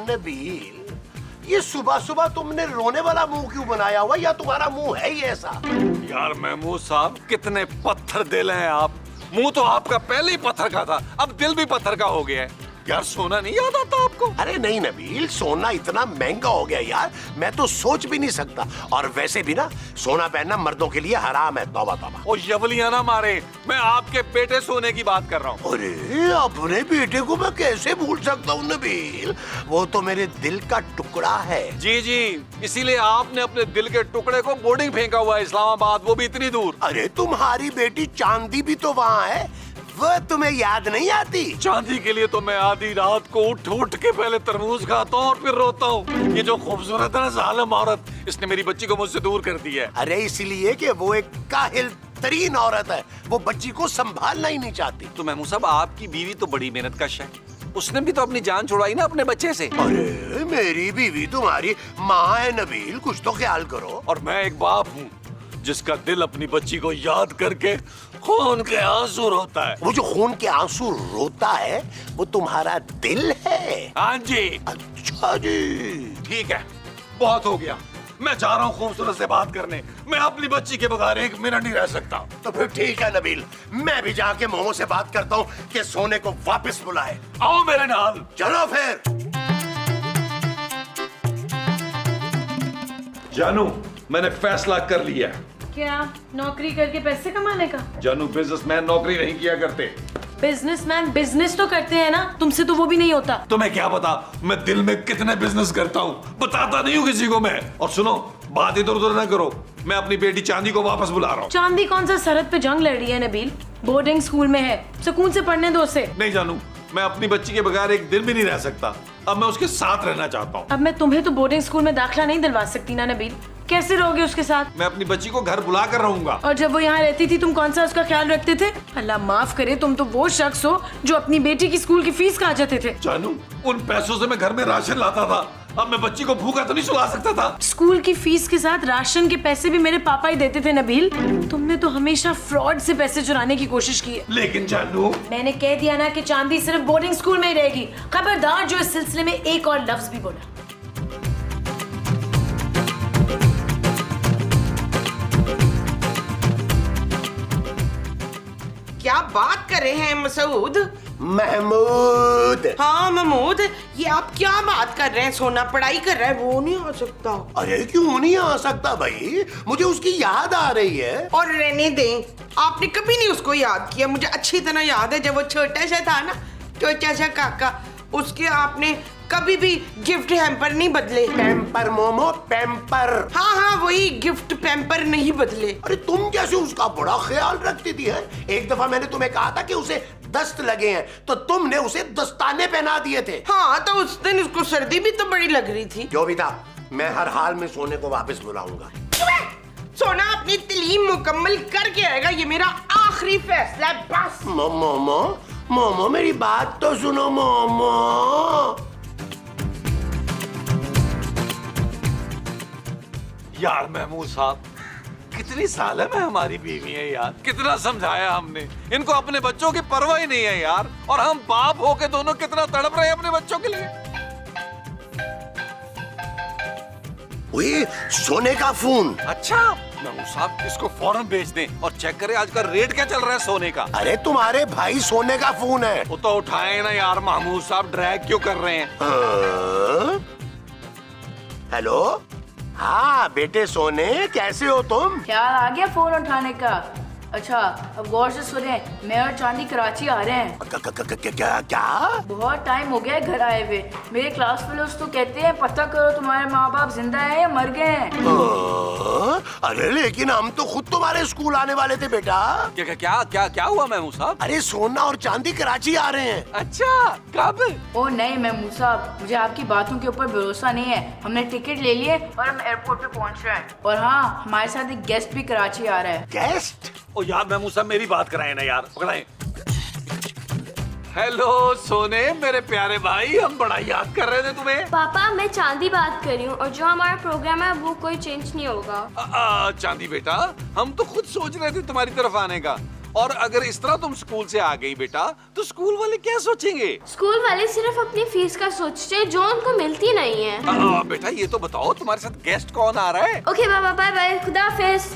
नबील, ये सुबह सुबह तुमने रोने वाला मुंह क्यों बनाया हुआ, या तुम्हारा मुंह है ही ऐसा? यार महमूद साहब, कितने पत्थर दिल हैं आप। मुंह तो आपका पहले ही पत्थर का था, अब दिल भी पत्थर का हो गया है। यार सोना नहीं याद आता आपको? अरे नहीं नबील, सोना इतना महंगा हो गया यार, मैं तो सोच भी नहीं सकता। और वैसे भी ना, सोना पहनना मर्दों के लिए हराम है। तौबा तौबा। ओ यवलिया ना मारे, मैं आपके बेटे सोने की बात कर रहा हूँ। अरे अपने बेटे को मैं कैसे भूल सकता हूँ नबील, वो तो मेरे दिल का टुकड़ा है। जी जी, इसीलिए आपने अपने दिल के टुकड़े को बोर्डिंग फेंका हुआ है इस्लामाबाद, वो भी इतनी दूर। अरे तुम्हारी बेटी चांदी भी तो वहाँ है, वो तुम्हें याद नहीं आती? चांदी के लिए तो मैं आधी रात को उठ उठ के पहले तरबूज खाता हूँ और फिर रोता हूँ। ये जो खूबसूरत है ना जालिम औरत, इसने मेरी बच्ची को मुझसे दूर कर दिया है। अरे इसलिए कि वो एक काहिल तरीन औरत है, वो बच्ची को संभालना ही नहीं चाहती। तो महमूद साहब, आपकी बीवी तो बड़ी मेहनत कश है, उसने भी तो अपनी जान छुड़ाई ना अपने बच्चे से। अरे मेरी बीवी तुम्हारी माँ है नबील, कुछ तो ख्याल करो। और मैं एक बाप हूँ जिसका दिल अपनी बच्ची को याद करके खून के आंसू रोता है। वो जो खून के आंसू रोता है, वो तुम्हारा दिल है? हाँ जी। अच्छा जी, ठीक है, बहुत हो गया, मैं जा रहा हूँ खूबसूरत से बात करने। मैं अपनी बच्ची के बगैर एक मिनट नहीं रह सकता। तो फिर ठीक है नबील, मैं भी जाके मोमो से बात करता हूँ कि सोने को वापस बुलाए। आओ मेरे नाल। चलो फिर। जानू, मैंने फैसला कर लिया है। क्या? नौकरी करके पैसे कमाने का? जानू, बिजनेसमैन नौकरी नहीं किया करते। बिजनेसमैन बिजनेस तो करते हैं ना, तुमसे तो वो भी नहीं होता। तुम्हें क्या पता मैं दिल में कितने बिजनेस करता हूँ, बताता नहीं हूँ किसी को मैं। और सुनो, बात इधर उधर ना करो, मैं अपनी बेटी चांदी को वापस बुला रहा हूँ। चांदी कौन सा सरहद पे जंग लड़ रही है नबील, बोर्डिंग स्कूल में है, सुकून से पढ़ने दो उसे। नहीं जानू, मैं अपनी बच्ची के बगैर एक दिन भी नहीं रह सकता। अब मैं उसके साथ रहना चाहता हूँ। अब मैं तुम्हें तो बोर्डिंग स्कूल में दाखिला नहीं दिलवा सकती ना नबील, कैसे रहोगे उसके साथ? मैं अपनी बच्ची को घर बुला कर रहूंगा। और जब वो यहाँ रहती थी तुम कौन सा उसका ख्याल रखते थे? अल्लाह माफ करे, तुम तो वो शख्स हो जो अपनी बेटी की स्कूल की फीस खा जाते थे। जानू, उन पैसों से मैं घर में राशन लाता था, अब मैं बच्ची को भूखा तो नहीं सुला सकता था। स्कूल की फीस के साथ राशन के पैसे भी मेरे पापा ही देते थे नबील। तुमने तो हमेशा फ्रॉड से पैसे चुराने की कोशिश की है। लेकिन जानू, मैंने कह दिया ना कि चांदी सिर्फ बोर्डिंग स्कूल में ही रहेगी। खबरदार जो इस सिलसिले में एक और लफ्ज भी बोला। क्या बात कर रहे हैं मसूद? महमूद। हाँ महमूद, ये आप क्या बात कर रहे हैं? सोना पढ़ाई कर रहा है, वो नहीं आ सकता। अरे क्यों नहीं आ सकता भाई, मुझे उसकी याद आ रही है। और रहने दें, आपने कभी नहीं उसको याद किया। मुझे अच्छी तरह याद है, जब वो छोटा सा था ना, छोटा सा काका, उसके आपने कभी भी गिफ्ट हैम्पर नहीं बदले। Pamper momo, pamper. हाँ हाँ वही, गिफ्ट पैम्पर नहीं बदले। अरे तुम कैसे उसका बड़ा ख्याल रखती थी है? एक दफा मैंने तुम्हें कहा था कि उसे दस्त लगे हैं, तो तुमने उसे दस्ताने पहना दिए थे। हाँ तो उस दिन उसको सर्दी भी तो बड़ी लग रही थी। जो भी था, मैं हर हाल में सोने को वापस बुलाऊंगा। सोना अपनी तालीम मुकम्मल करके आएगा, ये मेरा आखिरी फैसला है बस। मोमो मोमो, मेरी बात तो सुनो मोमो। यार महमूद साहब, कितनी साल है मैं हमारी बीवी है यार, कितना समझाया हमने इनको, अपने बच्चों की परवाह ही नहीं है यार। और हम बाप होके दोनों कितना तड़प रहे हैं अपने बच्चों के लिए। वही सोने का फोन। अच्छा महमूद साहब, इसको फौरन भेज दें और चेक करें आज का रेट क्या चल रहा है सोने का। अरे तुम्हारे भाई सोने का फोन है। वो तो उठाए ना यार महमूद साहब, ड्रैग क्यों कर रहे हैं? हाँ? हेलो, हाँ बेटे सोने, कैसे हो तुम? ख्याल आ गया फोन उठाने का? अच्छा अब गौर से सुने, मैं और चांदी कराची आ रहे हैं। क्या? बहुत टाइम हो गया है घर आए हुए। मेरे क्लास फेलोज तो कहते हैं पता करो तुम्हारे माँ बाप जिंदा हैं या मर गए हैं। अरे लेकिन हम तो खुद तुम्हारे स्कूल आने वाले थे बेटा। क्या क्या क्या क्या हुआ महमूद साहब? अरे सोना और चांदी कराची आ रहे हैं। अच्छा कब? ओ नहीं महमूद साहब, मुझे आपकी बातों के ऊपर भरोसा नहीं है। हमने टिकट ले लिए और हम एयरपोर्ट पे पहुंच रहे हैं। और हाँ, हमारे साथ एक गेस्ट भी कराची आ रहा है। गेस्ट? ओ यार महमूद साहब, मेरी बात कराए ना यार, पकड़ाएं। हेलो सोने, मेरे प्यारे भाई, हम बड़ा याद कर रहे थे तुम्हें। पापा मैं चांदी बात कर रही हूँ, और जो हमारा प्रोग्राम है वो कोई चेंज नहीं होगा। चांदी बेटा, हम तो खुद सोच रहे थे तुम्हारी तरफ आने का, और अगर इस तरह तुम स्कूल से आ गई बेटा तो स्कूल वाले क्या सोचेंगे? स्कूल वाले सिर्फ अपनी फीस का सोचते हैं जो उनको मिलती नहीं है। बेटा ये तो बताओ तुम्हारे साथ गेस्ट कौन आ रहा है? ओके बाबा, बाय बाय, खुदा हाफिज।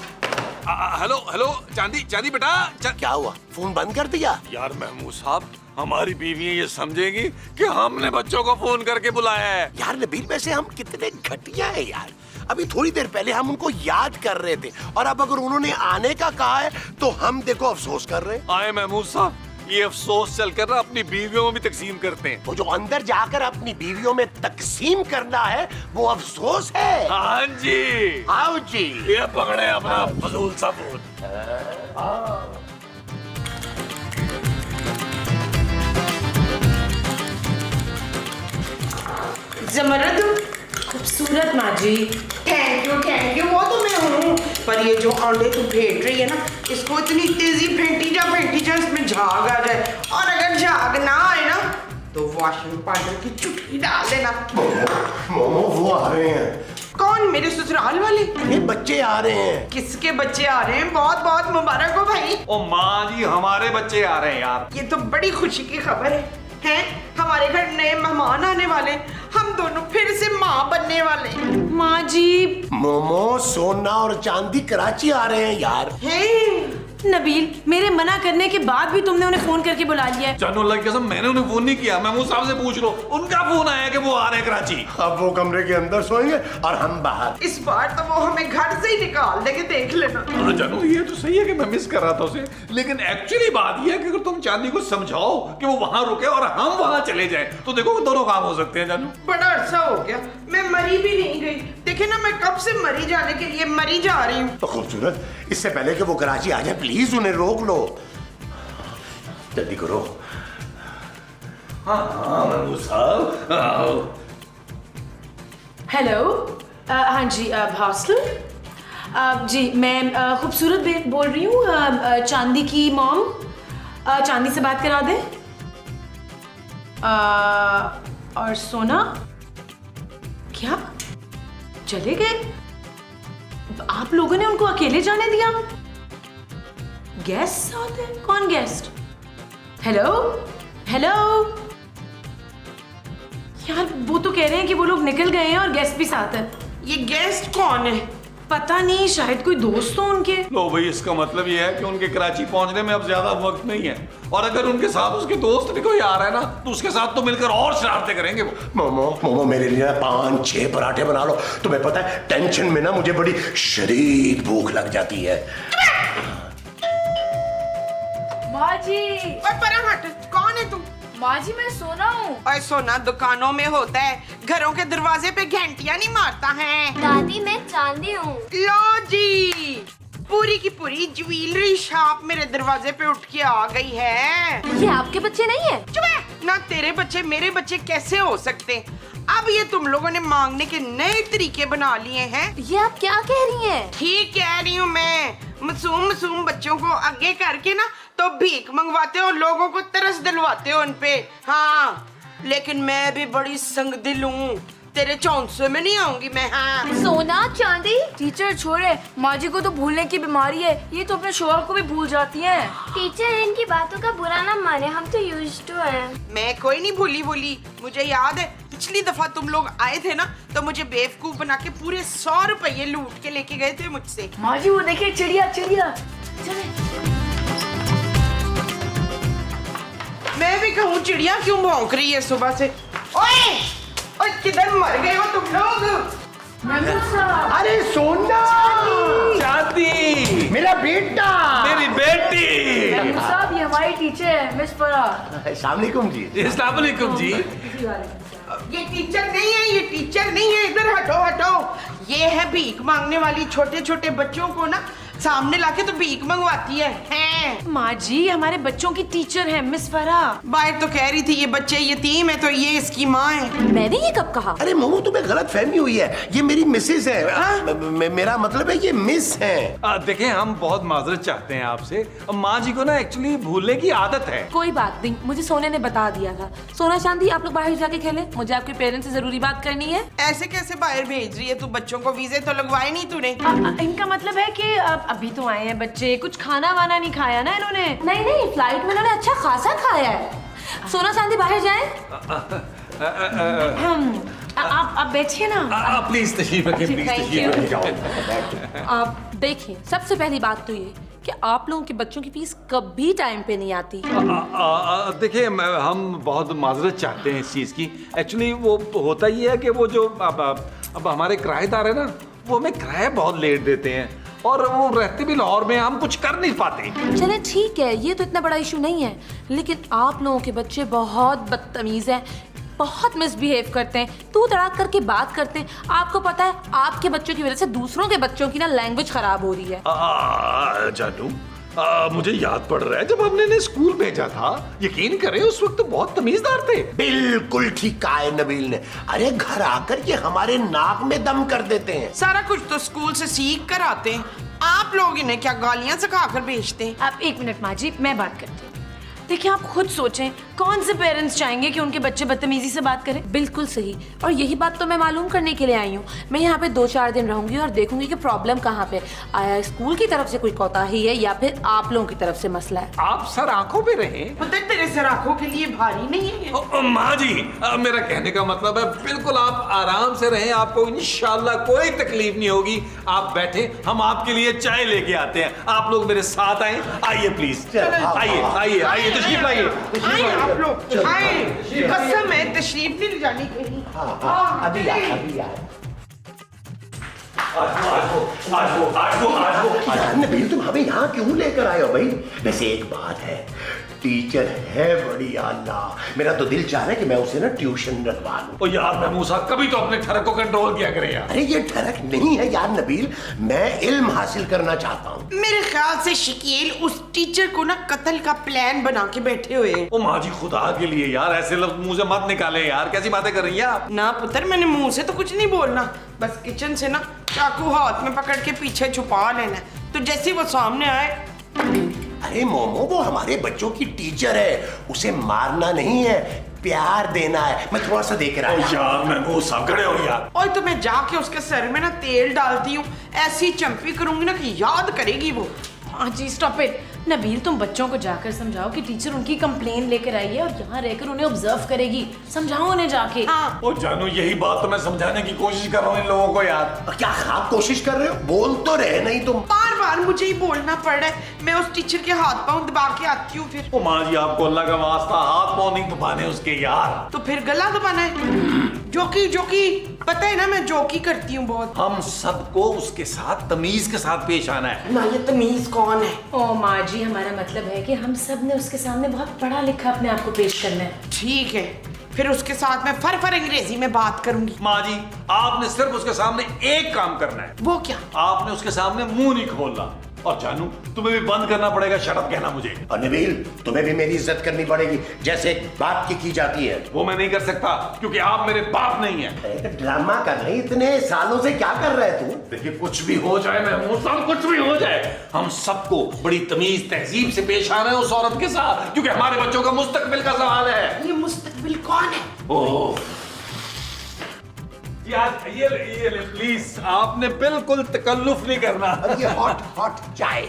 हेलो हेलो चांदी बेटा क्या हुआ, फोन बंद कर दिया? यार महमूद साहब, हमारी बीवी ये समझेगी कि हमने बच्चों को फोन करके बुलाया है। यार नबील, वैसे हम कितने घटिया है यार। अभी थोड़ी देर पहले हम उनको याद कर रहे थे और अब अगर उन्होंने आने का कहा है तो हम देखो अफसोस कर रहे हैं। आए महमूद साहब, ये अफसोस चलकर ना अपनी बीवियों में भी तकसीम करते हैं। वो जो अंदर जाकर अपनी बीवियों में तकसीम करना है वो अफसोस है। हाँ जी, आओ जी। ये पकड़े अपना फजूल सा फोन। जमरद, खूबसूरत माँ जी। थैंक यू, वो तो मैं हूँ, पर ये जो अंडे तू फेंट रही है ना, इसको इतनी तेजी फेंटी जा इसमें झाग आ जाए, और अगर झाग ना आए ना तो वॉशिंग पाउडर की चुटकी डाल देना। मोमो वो आ रहे हैं। कौन? मेरे ससुराल वाले? ये बच्चे आ रहे हैं। किसके बच्चे आ रहे हैं? बहुत बहुत मुबारक हो भाई। ओ माँ जी, हमारे बच्चे आ रहे हैं यार। ये तो बड़ी खुशी की खबर है। हमारे घर नए मेहमान आने वाले, हम दोनों फिर से माँ बनने वाले। माँ जी। मोमो, सोना और चांदी कराची आ रहे हैं यार। हैं? नबील, मेरे मना करने के बाद भी तुमने उन्हें फोन करके बुला लिया है। जानू अल्लाह की कसम, मैंने उन्हें फोन नहीं किया। महमूद साहब से पूछ लो, उनका फोन आया कि वो आ रहे हैं कराची। अब वो कमरे के अंदर सोएंगे और हम बाहर। इस बार तो वो हमें घर से ही निकाल देंगे, देख लेना। हाँ जानू, ये तो सही है कि मैं मिस कर रहा था उसे, लेकिन एक्चुअली बात यह है कि अगर तुम चांदी को समझाओ कि वो वहां रुके और हम वहां चले जाएं, तो देखो दोनों काम हो सकते हैं। जानू, बड़ा अरसा हो गया, मैं मरी भी नहीं गई। देखे ना, मैं कब से मरी जाने के लिए मरी जा रही हूँ। तो खूबसूरत, इससे पहले कि वो कराची आ जाए प्लीज उन्हें रोक लो, जल्दी करो। हाँ महमूद साहब। हेलो, हाँ जी, हॉस्टल। जी मैं खूबसूरत बोल रही हूँ, चांदी की मॉम। चांदी से बात करा दें। और सोना क्या चले गए? आप लोगों ने उनको अकेले जाने दिया? गेस्ट आते हैं? कौन गेस्ट? हेलो हेलो यार, वो तो कह रहे हैं कि वो लोग निकल गए हैं और गेस्ट भी साथ है। ये गेस्ट कौन है? पता नहीं, शायद कोई दोस्त हो उनके। लो भाई, इसका मतलब ये है कि उनके कराची पहुंचने में अब ज्यादा वक्त नहीं है, और अगर उनके साथ उसके दोस्त भी कोई आ रहा है ना, तो उसके साथ तो मिलकर और शरारतें करेंगे वो। मोमो मेरे लिए 5-6 पराठे बना लो। तुम्हें पता है टेंशन में ना मुझे बड़ी शदीद भूख लग जाती है। माँ जी। और परा हट, कौन है तू? माँ जी, मैं सोना हूँ। और सोना दुकानों में होता है, घरों के दरवाजे पे घंटियां नहीं मारता है। दादी मैं चांदी हूँ। लो जी, पूरी की पूरी ज्वेलरी शॉप मेरे दरवाजे पे उठ के आ गई है। ये आपके बच्चे नहीं है? चुप है ना, तेरे बच्चे मेरे बच्चे कैसे हो सकते? अब ये तुम लोगों ने मांगने के नए तरीके बना लिए हैं। ये आप क्या कह रही हैं? ठीक कह रही हूँ मैं। मासूम बच्चों को आगे करके ना तो भीख मंगवाते हो, लोगों को तरस दिलवाते हो उनपे। हाँ, लेकिन मैं भी बड़ी संगदिल हूँ, तेरे चौंसे में नहीं आऊंगी मैं। हाँ सोना, चांदी। टीचर छोड़े, माँ जी को तो भूलने की बीमारी है, ये तो अपने शोहर को भी भूल जाती हैं। टीचर इनकी बातों का बुरा ना माने, हम तो यूज्ड टू हैं। मैं कोई नहीं भूली। मुझे याद है पिछली दफा तुम लोग आए थे ना, तो मुझे बेवकूफ बना के पूरे 100 रुपये लूट के लेके गए थे मुझसे। माँ जी वो देखिए, चिड़िया। चले। मैं भी कहूँ, चिड़िया क्यों भौंक रही है सुबह से? ओए किधर मर गए हो तुम लोग? अरे सोना, चांदी, मेरा बेटा, मेरी बेटी। साहब, ये हमारी टीचर है, मिस फरा। अस्सलाम वालेकुम जी। अस्सलाम वालेकुम जी। ये टीचर नहीं है, इधर हटो। ये है भीख मांगने वाली, छोटे छोटे बच्चों को ना सामने लाके तो भीख मंगवाती है। माँ जी, हमारे बच्चों की टीचर है मिस फरा। बाहर तो कह रही थी ये बच्चे यतीम है, तो ये इसकी माँ है। मैंने ये कब कहा? अरे मोमो, तुम्हें गलत फहमी हुई है, ये मेरी मिसेज है। मेरा मतलब है ये मिस है। देखें, हम बहुत माजरत चाहते हैं आपसे। माँ जी को ना एक्चुअली भूलने की आदत है। कोई बात नहीं, मुझे सोने ने बता दिया था। सोना, चांदी, आप लोग बाहर जाके खेलें, मुझे आपके पेरेंट्स से जरूरी बात करनी है। ऐसे कैसे बाहर भेज रही है तू? बच्चों को वीजे तो लगवाए नहीं तूने? इनका मतलब है कि साहब अभी तो आए हैं बच्चे, कुछ खाना वाना नहीं खाया ना इन्होंने। नहीं नहीं, फ्लाइट में इन्होंने अच्छा खासा खाया है। सोना चांदी बाहर जाए। आप बैठिए ना। प्लीज तशरीफ रखिए, प्लीज Thank तशरीफ you. रखिए। आप देखिए, सबसे पहली बात तो ये कि आप लोगों के बच्चों की फीस कभी टाइम पे नहीं आती। देखिए हम बहुत माजरत चाहते हैं इस चीज़ की। एक्चुअली वो होता ही है कि वो जो अब हमारे किराएदार है ना, वो हमें किराया बहुत लेट देते हैं और वो रहते भी लाहौर में, हम कुछ कर नहीं पाते। चले ठीक है, ये तो इतना बड़ा इशू नहीं है, लेकिन आप लोगों के बच्चे बहुत बदतमीज हैं, बहुत मिसबिहेव करते हैं, तू तड़ाक करके बात करते हैं। आपको पता है आपके बच्चों की वजह से दूसरों के बच्चों की ना लैंग्वेज खराब हो रही है। जानू, मुझे याद पड़ रहा है जब हमने इन्हें स्कूल भेजा था, यकीन करें उस वक्त तो बहुत तमीजदार थे। बिल्कुल ठीक कहा है नबील ने। अरे घर आकर ये हमारे नाक में दम कर देते हैं। सारा कुछ तो स्कूल से सीख कर आते हैं, आप लोग इन्हें क्या गालियां सिखा कर भेजते हैं? आप एक मिनट माँ जी, मैं बात करती हूँ। देखिए आप खुद सोचें, कौन से पेरेंट्स चाहेंगे कि उनके बच्चे बदतमीजी से बात करें? बिल्कुल सही, और यही बात तो मैं मालूम करने के लिए आई हूँ। मैं यहाँ पे 2-4 दिन रहूंगी और देखूंगी कि प्रॉब्लम कहाँ पे आया, स्कूल की तरफ से कोई कोताही है या फिर आप लोगों की तरफ से मसला है। आप सर आंखों पे रहें। पता है तेरे सर आंखों के लिए भारी नहीं है। माँ जी, मेरा कहने का मतलब है बिल्कुल आप आराम से रहें, आपको इंशाल्लाह कोई तकलीफ नहीं होगी। आप बैठे, हम आपके लिए चाय लेके आते हैं। आप लोग मेरे साथ आए, आइए प्लीज, आइए आइए आइए, तशरीफ लाइए, तशरीफ आए लाइए। आप लोग आए, कसम है तशरीफ नहीं ले जानी कहीं। अभी आ। नबील तुम हमें यहाँ क्यों लेकर आए हो भाई? वैसे एक बात है, टीचर है बड़ी आला, मेरा तो दिल चाह रहा है कि मैं उसे ना ट्यूशन रखवा लूं। ओ यार महमूद साहब, कभी तो अपने ठरक को कंट्रोल किया करें यार। अरे ये ठरक नहीं है यार नबील, मैं इल्म हासिल करना चाहता हूँ। मेरे ख्याल से शकील उस टीचर को ना कत्ल का प्लान बना के बैठे हुए हैं। ओ माँ जी, खुदा के लिए यार ऐसे लफ्ज मुंह से मत निकाले यार, कैसी बातें कर रही हैं आप? ना पुत्र, मैंने मुंह से तो कुछ नहीं बोलना, बस किचन से ना चाकू हाथ में पकड़ के पीछे छुपा लेना, तो जैसे वो सामने आए। अरे मोमो, वो हमारे बच्चों की टीचर है, उसे मारना नहीं है, प्यार देना है। मैं थोड़ा सा देख रहा हूँ यार महमूद साहब, खड़े हो यार। और तो मैं जाके उसके सर में ना तेल डालती हूँ, ऐसी चंपी करूंगी ना कि याद करेगी वो। हाँ जी स्टॉप इट। नबील तुम बच्चों को जाकर समझाओ कि टीचर उनकी कंप्लेन लेकर आई है और यहाँ रहकर उन्हें ऑब्जर्व करेगी। समझाओ उन्हें जाके। हाँ। ओ जानू, यही बात तो मैं समझाने की कोशिश कर रहा हूँ इन लोगों को यार। क्या आप कोशिश कर रहे हो? बोल तो रहे नहीं तुम। बार बार मुझे ही बोलना पड़ रहा है, मैं उस टीचर के हाथ पांव दबा के आती हूँ फिर। ओ माँ जी, आपको अल्लाह का वास्ता हाथ पाँव नहीं दबाने उसके यार। तो फिर गला दबाना है। जोकी पता है ना, मैं जोकी करती हूँ बहुत। हम सबको उसके साथ तमीज के साथ पेश आना है ना। ये तमीज कौन है? ओ माँ जी, हमारा मतलब है कि हम सब ने उसके सामने बहुत पढ़ा लिखा अपने आप को पेश करना है। ठीक है, फिर उसके साथ मैं फर अंग्रेजी में बात करूंगी। माँ जी, आपने सिर्फ उसके सामने एक काम करना है। वो क्या? आपने उसके सामने मुंह नहीं खोलना। और जानू, तुम्हें भी बंद करना पड़ेगा शट अप कहना मुझे। और नबील, तुम्हें भी मेरी इज्जत करनी पड़ेगी, जैसे एक बाप की जाती है। वो मैं नहीं कर सकता क्योंकि आप मेरे बाप नहीं हैं। अरे तो ड्रामा कर रहे, इतने सालों से क्या कर रहे तू? देखिए, कुछ भी हो जाए महमूद साहब, कुछ भी हो जाए, हम सबको बड़ी तमीज तहजीब से पेश आना है उस औरत के साथ, क्योंकि हमारे बच्चों का मुस्तकबिल का सवाल है। ये मुस्तकबिल कौन है? ओह यार, ये ले प्लीज, आपने बिल्कुल तकल्लुफ नहीं करना। और ये हॉट चाय।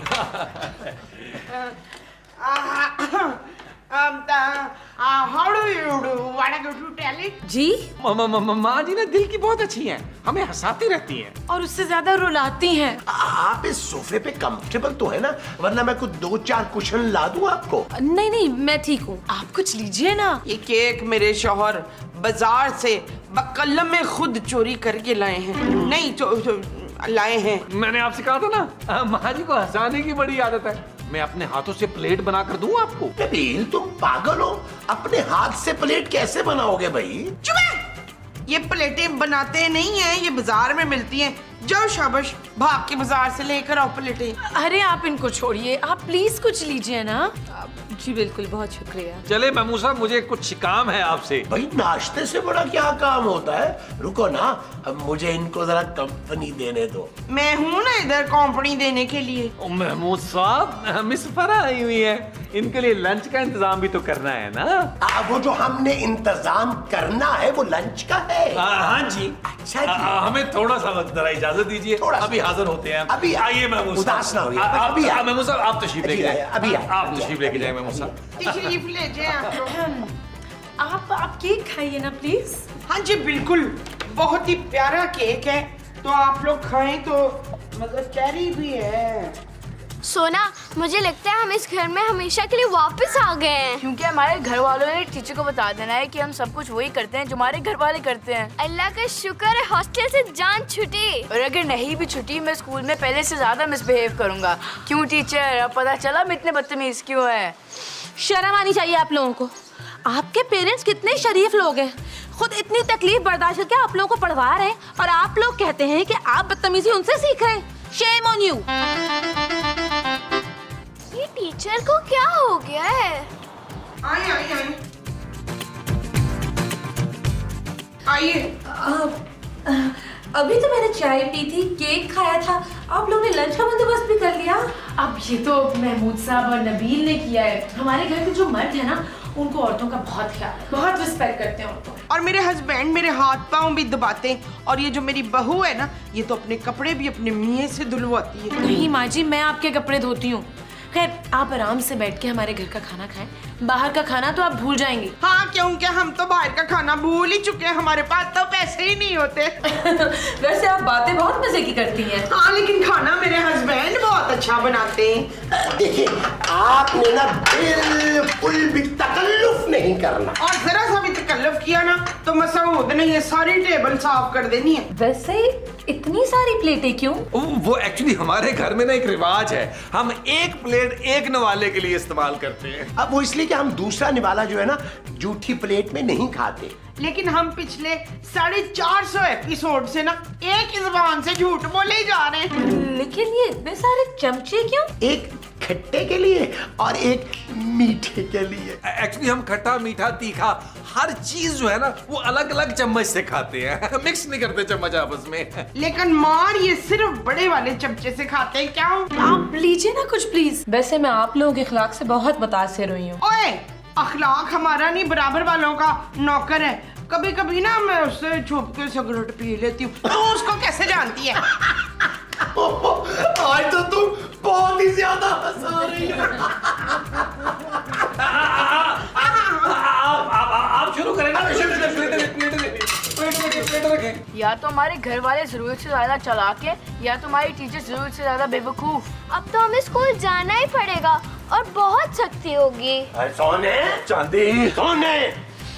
How do you do? What do you tell it? जी, माँ जी ना दिल की बहुत अच्छी हैं, हमें हंसाती रहती हैं। और उससे ज्यादा रुलाती हैं। आप इस सोफे पे कंफर्टेबल तो है ना? वरना मैं कुछ 2-4 कुशन ला दूं आपको। नहीं नहीं, मैं ठीक हूँ। आप कुछ लीजिए ना। ये केक मेरे शौहर बाजार से बकल्लम में खुद चोरी करके लाए हैं। नहीं तो लाए हैं। मैंने आपसे कहा था ना, माँ जी को हंसाने की बड़ी आदत है। मैं अपने हाथों से प्लेट बनाकर दूं आपको? नबील तुम पागल हो, अपने हाथ से प्लेट कैसे बनाओगे भाई? चुप है! ये प्लेटें बनाते नहीं हैं, ये बाजार में मिलती हैं। जाओ शाबाश, भाग के बाजार से लेकर आओ प्लेटें। अरे आप इनको छोड़िए, आप प्लीज कुछ लीजिए ना। जी बिल्कुल, बहुत शुक्रिया। चले महमूद साहब, मुझे कुछ काम है आपसे। भाई नाश्ते से बड़ा क्या काम होता है? रुको ना, अब मुझे इनको जरा कंपनी देने दो। मैं हूं ना इधर कंपनी देने के लिए। ओ महमूद साहब, मिस फरा आई हुई है, इनके लिए लंच का इंतजाम भी तो करना है ना। वो जो हमने इंतजाम करना है वो लंच का है। हाँ जी। अच्छा जी। हमें थोड़ा सा वक्त जरा इजाजत इजाजत दीजिए, थोड़ा सा। अभी हाजिर होते हैं। अभी आइए महमूद साहब। उदास ना होइए। अभी अभी महमूद साहब आप तशरीफ लेके जाए, अभी आप तशरीफ लेके जाए महमूद साहब। तशरीफ ले जाए आप लोग। आप केक खाइए ना प्लीज। हाँ जी बिल्कुल, बहुत ही प्यारा केक है, तो आप लोग खाएं तो मतलब चेरी भी है। सोना, मुझे लगता है हम इस घर में हमेशा के लिए वापस आ गए हैं। क्योंकि हमारे घर वालों ने टीचर को बता देना है कि हम सब कुछ वही करते हैं जो हमारे घर वाले करते हैं। अल्लाह का शुक्र है हॉस्टल से जान छुटी। और अगर नहीं भी छुट्टी, मैं स्कूल में पहले से ज्यादा मिसबिहेव करूंगा। क्यों टीचर, अब पता चला मैं इतने बदतमीज क्यों है। शर्म आनी चाहिए आप लोगों को। आपके पेरेंट्स कितने शरीफ लोग हैं, खुद इतनी तकलीफ बर्दाश्त करके आप लोगों को पढ़वा रहे हैं और आप लोग कहते हैं कि आप बदतमीजी उनसे सीख रहे हैं। Shame on you. ये टीचर को क्या हो गया है? आइए आइए आइए आइए। अभी तो मैंने चाय पी थी, केक खाया था, आप लोगों ने लंच का बंदोबस्त भी कर लिया। अब ये तो महमूद साहब और नबील ने किया है। हमारे घर के जो मर्द है ना, उनको औरतों का बहुत ख्याल है, बहुत रिस्पेक्ट करते हैं औरतों। और मेरे हस्बैंड मेरे हाथ पाँव भी दबाते हैं, और ये जो मेरी बहू है ना, ये तो अपने कपड़े भी अपने मियाँ से धुलवाती है। नहीं माँ जी, मैं आपके कपड़े धोती हूँ। खैर, आप आराम से बैठ के हमारे घर का खाना खाएं। बाहर का खाना तो आप भूल जाएंगे। हाँ, क्योंकि हम तो बाहर का खाना भूल ही चुके हैं, हमारे पास तो पैसे ही नहीं होते। वैसे आप बातें बहुत मजे की करती हैं। हाँ, लेकिन खाना मेरे हस्बैंड बहुत अच्छा बनाते हैं। देखिए, आपने ना बिल्कुल भी तकल्लुफ नहीं करना। और जरा सा भी तकल्लुफ किया ना तो मसूद ने ये सारी टेबल साफ कर देनी है। वैसे इतनी सारी प्लेटें क्यों? वो एक्चुअली हमारे घर में ना एक रिवाज है, हम एक प्लेट एक नवाले के लिए इस्तेमाल करते हैं। अब वो इसलिए कि हम दूसरा निवाला जो है ना, जूठी प्लेट में नहीं खाते। लेकिन हम पिछले 450 एपिसोड से ना एक ही जुबान से झूठ बोले ही जा रहे हैं। लेकिन ये इतने सारे चमचे क्यों? एक खट्टे के लिए और एक मीठे के लिए। एक्चुअली हम खट्टा मीठा तीखा हर चीज जो है ना, वो अलग अलग चम्मच से खाते हैं, मिक्स नहीं करते चम्मच आपस में। लेकिन मार ये सिर्फ बड़े वाले चमचे से खाते हैं। क्या आप लीजिए ना कुछ प्लीज। वैसे मैं आप लोगों के अखलाक से बहुत मुतासिर हुई हूँ। ओए, अखलाक हमारा नहीं, बराबर वालों का नौकर है। कभी कभी ना मैं उससे छुप के सिगरेट पी लेती हूँ, तो उसको कैसे जानती है? आज तो तुम बहुत ही ज्यादा हंसा रही हो। आप शुरू करें ना। प्लेट रखें। या तो हमारे घर वाले जरूरत से ज्यादा चालाक है, या तो हमारी टीचर जरूरत से ज्यादा बेवकूफ। अब तो हमें स्कूल जाना ही पड़ेगा और बहुत सख्ती होगी। सोने, चांदी, सोने,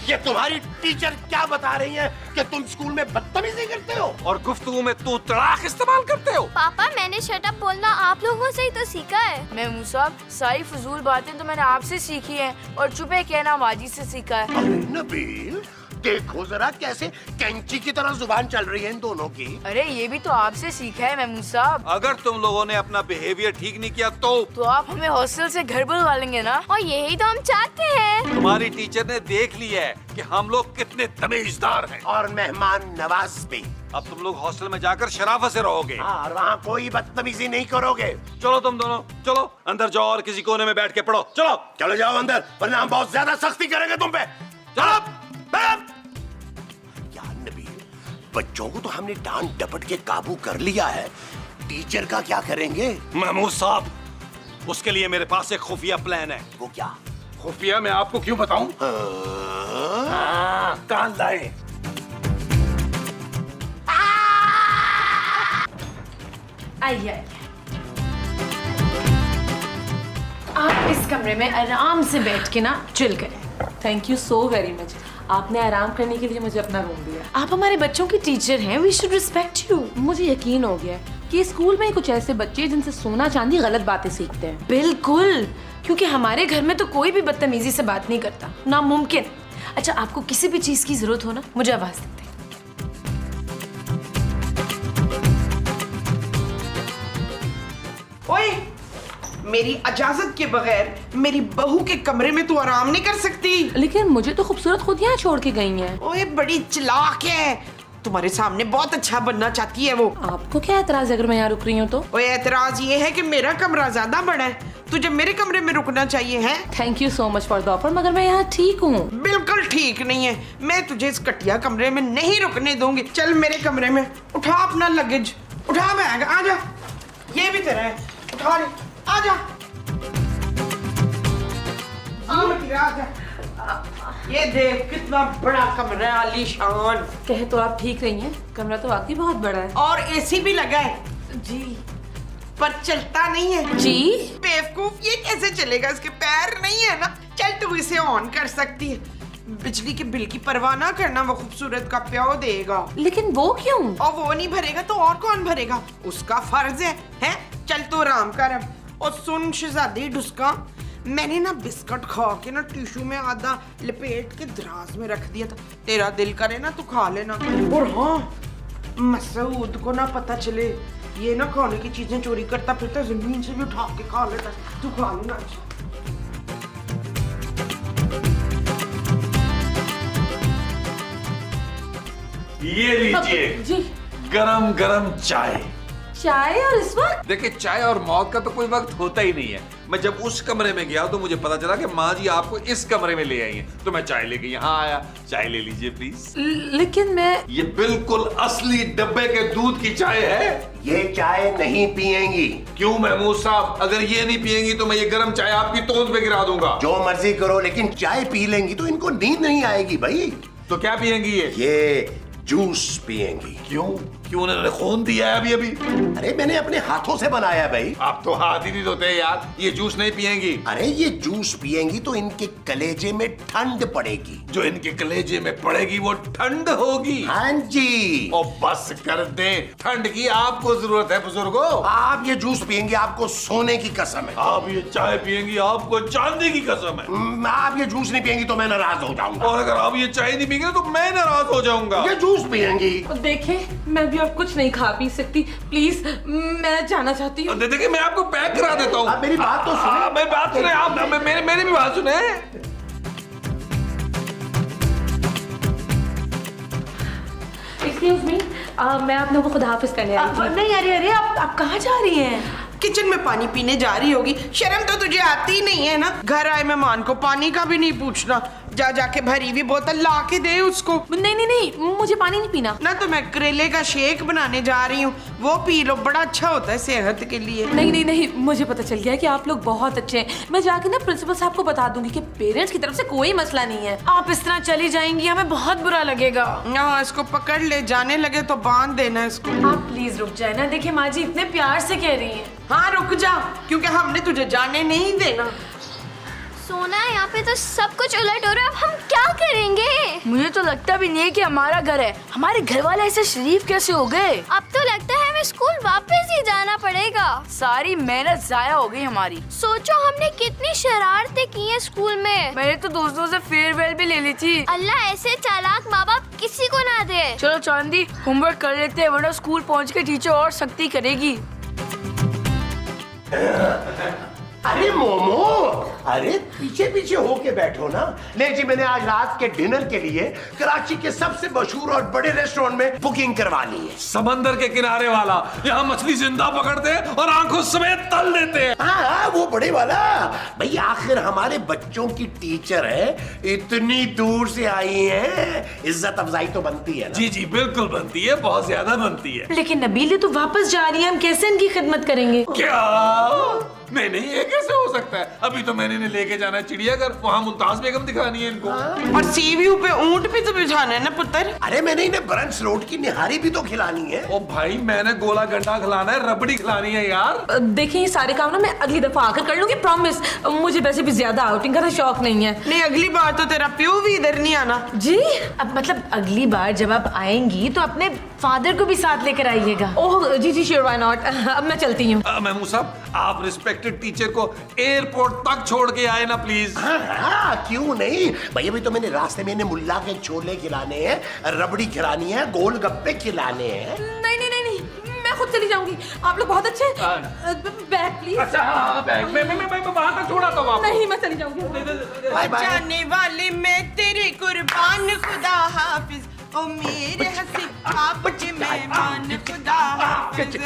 ये तुम्हारी टीचर क्या बता रही है कि तुम स्कूल में बदतमीजी करते हो और गुफ्तगू में तू तड़ाक इस्तेमाल करते हो। पापा, मैंने शट अप बोलना आप लोगों से ही तो सीखा है। महमूद साहब, सारी फजूल बातें तो मैंने आपसे सीखी हैं, और चुपे कहना माजी से सीखा है। अरे नबील, देखो जरा कैसे कैंची की तरह जुबान चल रही है इन दोनों की। अरे ये भी तो आपसे सीखा है महमूद साहब। अगर तुम लोगों ने अपना बिहेवियर ठीक नहीं किया तो आप हमें हॉस्टल से घर बुलवा लेंगे ना? और यही तो हम चाहते हैं। तुम्हारी टीचर ने देख लिया है कि हम लोग कितने तमीजदार हैं। और मेहमान नवाज भी। अब तुम लोग हॉस्टल में जाकर शराफत से रहोगे। और वहाँ कोई बदतमीजी नहीं करोगे। चलो तुम दोनों, चलो अंदर जाओ और किसी कोने में बैठ के पढ़ो। चलो चले जाओ अंदर, वरना हम बहुत ज्यादा सख्ती करेंगे तुम पे। चलो बैठ। यार नबील, बच्चों को तो हमने डांट डपट के काबू कर लिया है, टीचर का क्या करेंगे? महमूद साहब, उसके लिए मेरे पास एक खुफिया प्लान है। वो क्या? खुफिया मैं आपको क्यों बताऊं? कान लाए। आइए, आप इस कमरे में आराम से बैठ के ना चिल करें। Thank you so very much. आपने आराम करने के लिए मुझे अपना रूम दिया। आप हमारे बच्चों की टीचर हैं, वी शुड रिस्पेक्ट यू। मुझे यकीन हो गया कि स्कूल में कुछ ऐसे बच्चे जिनसे सोना चांदी गलत बातें सीखते हैं। बिल्कुल, क्योंकि हमारे घर में तो कोई भी बदतमीजी से बात नहीं करता, नामुमकिन। अच्छा, आपको किसी भी चीज की जरूरत हो ना, मुझे आवाज देते हैं। ओए, मेरी इजाजत के बगैर मेरी बहू के कमरे में तू आराम नहीं कर सकती। लेकिन मुझे तो खूबसूरत खुद यहाँ छोड़ के गई हैं। ओए, बड़ी चालाक है, तुम्हारे सामने बहुत अच्छा बनना चाहती है वो। आपको क्या एतराज है अगर मैं यहाँ रुक रही हूँ तो? ओए, एतराज ये है कि मेरा कमरा ज्यादा बड़ा है, तुझे मेरे कमरे में रुकना चाहिए है। Thank you so much for the offer, मगर मैं यहाँ ठीक हूँ। बिल्कुल ठीक नहीं है, मैं तुझे इस कटिया कमरे में नहीं रुकने दूंगी। चल मेरे कमरे में, उठा अपना लगेज। उठा बैग, आजा। ये भी तेरा है, उठा ले, आजा। आजा। ये देख कितना बड़ा कमरा है, आलीशान। कहे तो आप ठीक रही हैं, कमरा तो वाकई बहुत बड़ा है। और एसी भी लगा है, जी पर चलता नहीं है। जी बेवकूफ, ये कैसे चलेगा? इसके पैर नहीं है ना। चल तू इसे ऑन कर सकती है। बिजली के बिल की परवाह ना करना, वो खूबसूरत का प्याओ देगा। लेकिन वो क्यों? और वो नहीं भरेगा तो और कौन भरेगा? उसका फर्ज है, हैं? चल तू आराम कर अब। और सुन शहजादी डुस्का, मैंने ना बिस्कुट खा के ना टिश्यू में आधा लपेट के दराज में रख दिया था। तेरा दिल करे ना तू खा लेना। और हाँ, मसूद को ना पता चले ये ना खाने की चीजें चोरी करता फिरता, जमीन से भी उठा के खा लेता। तू खा लेना। ये लीजिए जी गरम गरम चाय। चाय और इस वक्त? देखिए, चाय और मौत का तो कोई वक्त होता ही नहीं है। मैं जब उस कमरे में गया तो मुझे पता चला कि माँ जी आपको इस कमरे में ले आई हैं, तो मैं चाय लेके यहाँ आया। चाय ले लीजिए प्लीज। लेकिन मैं ये बिल्कुल असली डब्बे के दूध की चाय है। ये चाय नहीं पिएंगी। क्यों महमूद साहब? अगर ये नहीं पिएंगी तो मैं ये गर्म चाय आपकी तोंद पे गिरा दूंगा। जो मर्जी करो, लेकिन चाय पी लेंगी तो इनको नींद नहीं आएगी भाई। तो क्या पिएंगी ये जूस पिएंगी। क्यों? क्यों? उन्होंने खून दिया है अभी। अरे मैंने अपने हाथों से बनाया भाई। आप तो हाथ ही नहीं धोते यार। ये जूस नहीं पिएंगी? अरे ये जूस पिएंगी तो इनके कलेजे में ठंड पड़ेगी। जो इनके कलेजे में पड़ेगी वो ठंड होगी। हाँ जी। ओ बस कर दे, ठंड की आपको जरूरत है बुजुर्गो। आप ये जूस पिएंगे आपको सोने की कसम है। आप ये चाय पिएंगी आपको चांदी की कसम है। आप ये जूस नहीं पिएंगी तो मैं नाराज हो जाऊंगा। और अगर आप ये चाय नहीं पिएंगे तो मैं नाराज हो जाऊंगा। ये जूस पिएंगी। देखें, मैं भी अब कुछ नहीं खा पी सकती। प्लीज, मैं जाना चाहती हूँ। देखिए, मैं आपको पैक करा देता हूँ। आप मेरी बात तो सुने। मेरी बात सुने आप। मेरी भी बात सुने। एक्सक्यूज मी, मैं आप लोगों को खुदा हाफिज करने आई थी। नहीं, अरे आप कहाँ जा रही हैं? किचन में पानी पीने जा रही होगी। शर्म तो तुझे आती नहीं है ना? घर आए मेहमान को पानी का भी नहीं पूछना। जा जाके भरी हुई बोतल ला के दे उसको। नहीं, मुझे पानी नहीं पीना। ना तो मैं करेले का शेक बनाने जा रही हूँ, वो पी लो, बड़ा अच्छा होता है सेहत के लिए। नहीं, मुझे पता चल गया कि आप लोग बहुत अच्छे हैं। मैं जाके ना प्रिंसिपल साहब को बता दूंगी कि पेरेंट्स की तरफ से कोई मसला नहीं है। आप इस तरह चली जाएंगी, हमें बहुत बुरा लगेगा। हाँ, इसको पकड़ ले, जाने लगे तो बांध देना इसको। आप प्लीज रुक जाए ना। देखिए माँ जी इतने प्यार से कह रही हैं। हाँ रुक जा, क्योंकि हमने तुझे जाने नहीं देना। सोना, यहाँ पे तो सब कुछ उलट हो रहा है। अब हम क्या करेंगे? मुझे तो लगता भी नहीं है कि हमारा घर है। हमारे घर वाले ऐसे शरीफ कैसे हो गए? अब तो लगता है हमें स्कूल वापस ही जाना पड़ेगा। सारी मेहनत जाया हो गई हमारी। सोचो हमने कितनी शरारतें की हैं स्कूल में। मैंने तो दोस्तों से फेयरवेल भी ले ली थी। अल्लाह ऐसे चालाक माँ बाप किसी को ना दे। चलो चांदी, होमवर्क कर लेते हैं, वरना स्कूल पहुँच के टीचर और सख्ती करेगी। अरे मोमो, अरे पीछे पीछे होके बैठो ना। नहीं जी, मैंने आज रात के डिनर के लिए कराची के सबसे मशहूर और बड़े रेस्टोरेंट में बुकिंग करवानी है। समंदर के किनारे वाला, यहाँ मछली जिंदा पकड़ते हैं और आंखों समेत तल देते हैं। हाँ, वो बड़े वाला। भाई आखिर हमारे बच्चों की टीचर है, इतनी दूर से आई है, इज्जत अफजाई तो बनती है ना। जी बिल्कुल बनती है, बहुत ज्यादा बनती है। लेकिन नबील ये तो वापस जा रही है, हम कैसे इनकी खिदमत करेंगे? क्या? नहीं, ये कैसे हो सकता है? अभी तो मैंने इन्हें लेके जाना है चिड़ियाघर, वहाँ मुमताज बेगम दिखानी है इनको। और सी व्यू पे ऊंट भी तो बिठाना है ना पुत्र। अरे मैंने इन्हें ब्रंच रोड की निहारी भी तो खिलानी है। ओ भाई, मैंने गोला गंडा खिलाना है, रबड़ी खिलानी है यार। देखिए, ये सारे काम ना मैं अगली दफा आकर कर लूंगी, प्रॉमिस। मुझे वैसे भी ज्यादा आउटिंग का शौक नहीं है। नहीं, अगली बार तो तेरा प्यो भी इधर नहीं आना। जी, अब मतलब अगली बार जब आप आएंगी तो अपने फादर को भी साथ लेकर आइएगा। ओह जी श्योर, व्हाई नॉट। अब मैं चलती हूँ। महमूद साहब, आप रिस्पेक्टेड टीचर को एयरपोर्ट तक छोड़ के आए ना प्लीज। हाँ, क्यों नहीं भाई। अभी तो मैंने रास्ते में इन्हें मुल्ला के छोले खिलाने हैं, रबड़ी खिलानी है, गोलगप्पे खिलाने हैं। नहीं, मैं खुद चली जाऊंगी। आप लोग बहुत अच्छे। Bag please. अच्छा हाँ, बैग मैं वहां तक छोड़ा था आपको। नहीं, मैं चली जाऊंगी। Bye bye. जाने वाले मैं तेरे कुर्बान, खुदा हाफिज। ओ मेरे हंसी आप के मेहमान, खुदा हाफिज।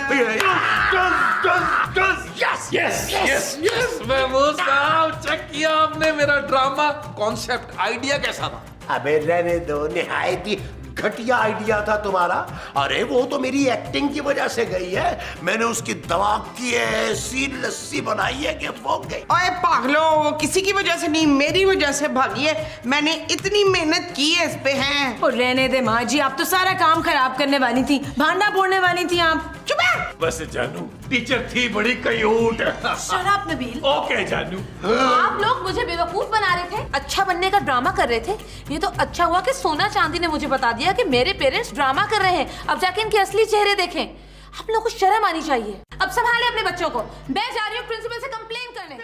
यस महमूद साहब, चेक किया आपने मेरा ड्रामा कॉन्सेप्ट, आइडिया कैसा था? अबे रहने दो, निहायत ही घटिया आइडिया था तुम्हारा। अरे वो तो मेरी एक्टिंग की वजह से गई है, मैंने उसकी दिमाग की ऐसी लस्सी बनाई है कि वो गई। ओए पागलो, वो किसी की वजह से नहीं, मेरी वजह से भागी है। मैंने इतनी मेहनत की है इस पे। हैं और रहने दे माँ जी, आप तो सारा काम खराब करने वाली थी, भांडा फोड़ने वाली थी आप। चुप है। बस जानू, टीचर थी बड़ी कयूट। शराब नबील। ओके जानू। आप लोग मुझे बेवकूफ बना रहे थे, अच्छा बनने का ड्रामा कर रहे थे। ये तो अच्छा हुआ कि सोना चांदी ने मुझे बता दिया कि मेरे पेरेंट्स ड्रामा कर रहे हैं। अब जाके इनके असली चेहरे देखें। आप लोगों को शर्म आनी चाहिए। अब संभाले अपने बच्चों को। मैं जा रही हूँ प्रिंसिपल से कंप्लेन करने।